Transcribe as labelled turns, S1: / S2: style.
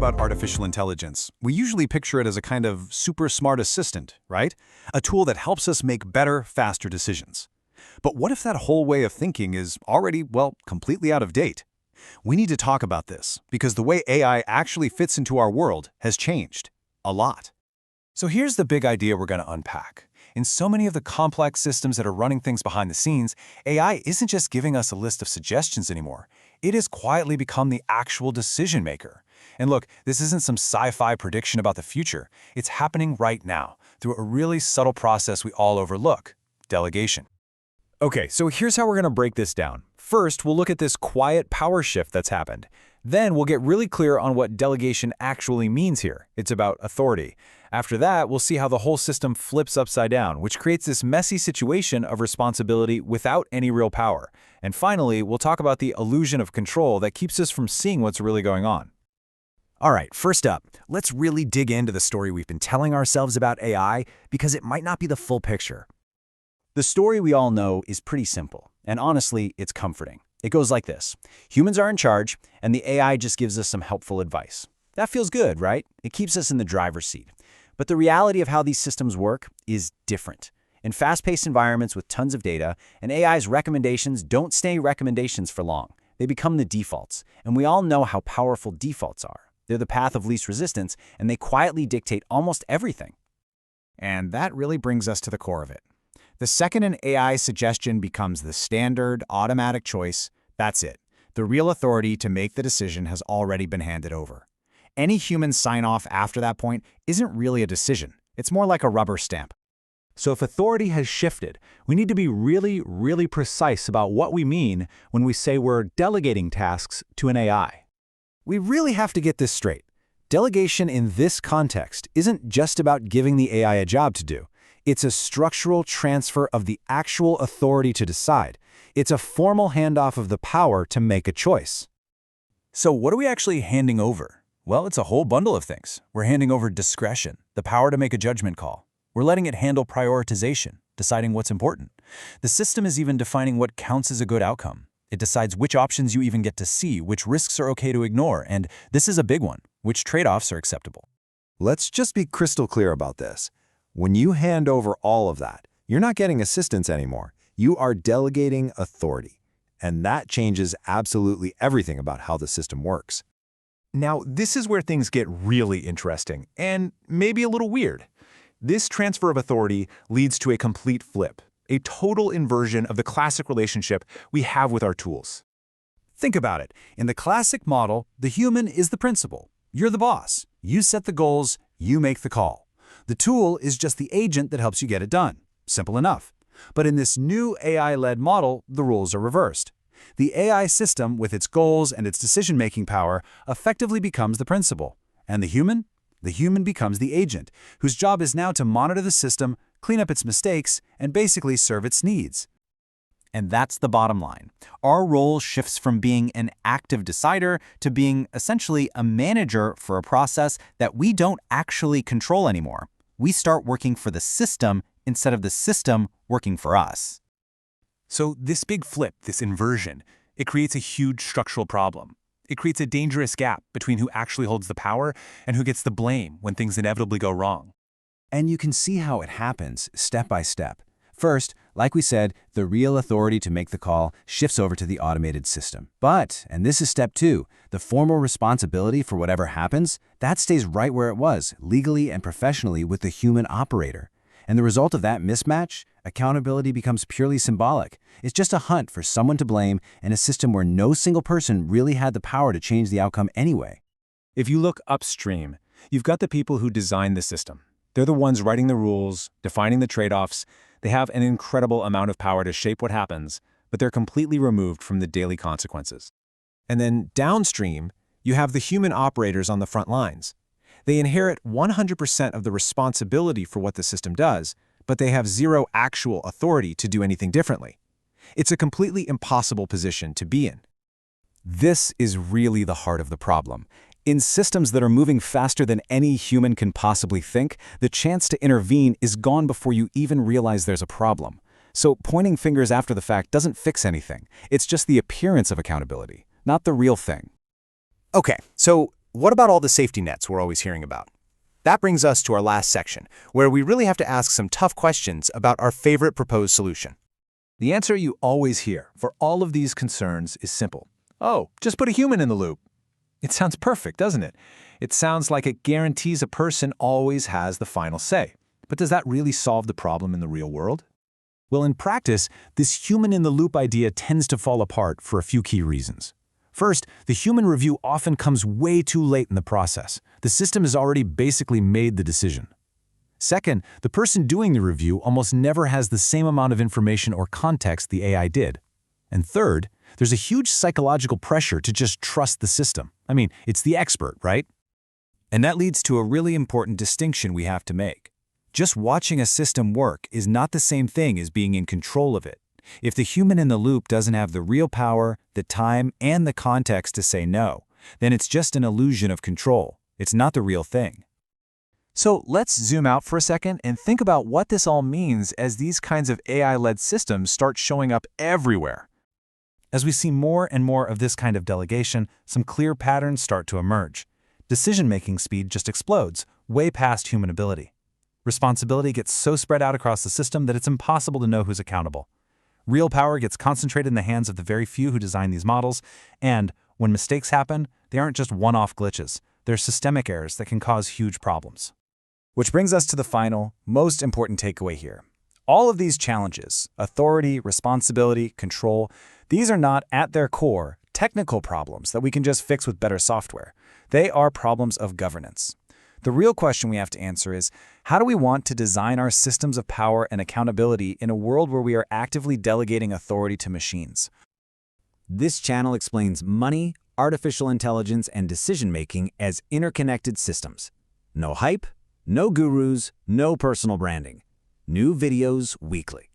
S1: about artificial intelligence, we usually picture it as a kind of super smart assistant, right? A tool that helps us make better, faster decisions. But what if that whole way of thinking is already, well, completely out of date? We need to talk about this, because the way AI actually fits into our world has changed. A lot. So here's the big idea we're going to unpack. In so many of the complex systems that are running things behind the scenes, AI isn't just giving us a list of suggestions anymore. It has quietly become the actual decision maker. And look, this isn't some sci-fi prediction about the future. It's happening right now, through a really subtle process we all overlook: delegation. Okay, so here's how we're going to break this down. First, we'll look at this quiet power shift that's happened. Then we'll get really clear on what delegation actually means here. It's about authority. After that, we'll see how the whole system flips upside down, which creates this messy situation of responsibility without any real power. And finally, we'll talk about the illusion of control that keeps us from seeing what's really going on. All right, first up, let's really dig into the story we've been telling ourselves about AI, because it might not be the full picture. The story we all know is pretty simple, and honestly, it's comforting. It goes like this: humans are in charge, and the AI just gives us some helpful advice. That feels good, right? It keeps us in the driver's seat. But the reality of how these systems work is different. In fast-paced environments with tons of data, an AI's recommendations don't stay recommendations for long. They become the defaults, and we all know how powerful defaults are. They're the path of least resistance, and they quietly dictate almost everything. And that really brings us to the core of it. The second an AI suggestion becomes the standard, automatic choice, that's it. The real authority to make the decision has already been handed over. Any human sign-off after that point isn't really a decision. It's more like a rubber stamp. So if authority has shifted, we need to be really precise about what we mean when we say we're delegating tasks to an AI. We really have to get this straight. Delegation in this context isn't just about giving the AI a job to do. It's a structural transfer of the actual authority to decide. It's a formal handoff of the power to make a choice. So what are we actually handing over? Well, it's a whole bundle of things. We're handing over discretion, the power to make a judgment call. We're letting it handle prioritization, deciding what's important. The system is even defining what counts as a good outcome. It decides which options you even get to see, which risks are okay to ignore, and this is a big one, which trade-offs are acceptable.
S2: Let's just be crystal clear about this. When you hand over all of that, you're not getting assistance anymore. You are delegating authority. And that changes absolutely everything about how the system works.
S1: Now, this is where things get really interesting, and maybe a little weird. This transfer of authority leads to a complete flip, a total inversion of the classic relationship we have with our tools. Think about it. In the classic model, the human is the principal. You're the boss. You set the goals, you make the call. The tool is just the agent that helps you get it done. Simple enough. But in this new AI-led model, the roles are reversed. The AI system, with its goals and its decision-making power, effectively becomes the principal. And the human? The human becomes the agent, whose job is now to monitor the system, clean up its mistakes, and basically serve its needs. And that's the bottom line. Our role shifts from being an active decider to being essentially a manager for a process that we don't actually control anymore. We start working for the system instead of the system working for us. So this big flip, this inversion, it creates a huge structural problem. It creates a dangerous gap between who actually holds the power and who gets the blame when things inevitably go wrong.
S2: And you can see how it happens step by step. First, like we said, the real authority to make the call shifts over to the automated system. But, and this is step 2, the formal responsibility for whatever happens, that stays right where it was, legally and professionally with the human operator. And the result of that mismatch, accountability becomes purely symbolic. It's just a hunt for someone to blame in a system where no single person really had the power to change the outcome anyway.
S1: If you look upstream, you've got the people who designed the system. They're the ones writing the rules, defining the trade-offs. They have an incredible amount of power to shape what happens, but they're completely removed from the daily consequences. And then downstream, you have the human operators on the front lines. They inherit 100% of the responsibility for what the system does, but they have zero actual authority to do anything differently. It's a completely impossible position to be in. This is really the heart of the problem. In systems that are moving faster than any human can possibly think, the chance to intervene is gone before you even realize there's a problem. So pointing fingers after the fact doesn't fix anything. It's just the appearance of accountability, not the real thing. Okay, so
S3: what about all the safety nets we're always hearing about? That brings us to our last section, where we really have to ask some tough questions about our favorite proposed solution.
S1: The answer you always hear for all of these concerns is simple. Oh, just put a human in the loop. It sounds perfect, doesn't it? It sounds like it guarantees a person always has the final say. But does that really solve the problem in the real world? Well, in practice, this human-in-the-loop idea tends to fall apart for a few key reasons. First, the human review often comes way too late in the process. The system has already basically made the decision. Second, the person doing the review almost never has the same amount of information or context the AI did. And third, there's a huge psychological pressure to just trust the system. I mean, it's the expert, right? And that leads to a really important distinction we have to make. Just watching a system work is not the same thing as being in control of it. If the human in the loop doesn't have the real power, the time, and the context to say no, then it's just an illusion of control. It's not the real thing. So let's zoom out for a second and think about what this all means as these kinds of AI-led systems start showing up everywhere. As we see more and more of this kind of delegation, some clear patterns start to emerge. Decision-making speed just explodes, way past human ability. Responsibility gets so spread out across the system that it's impossible to know who's accountable. Real power gets concentrated in the hands of the very few who design these models, and when mistakes happen, they aren't just one-off glitches. They're systemic errors that can cause huge problems. Which brings us to the final, most important takeaway here. All of these challenges, authority, responsibility, control, these are not, at their core, technical problems that we can just fix with better software. They are problems of governance. The real question we have to answer is, how do we want to design our systems of power and accountability in a world where we are actively delegating authority to machines?
S2: This channel explains money, artificial intelligence, and decision-making as interconnected systems. No hype, no gurus, no personal branding. New videos weekly.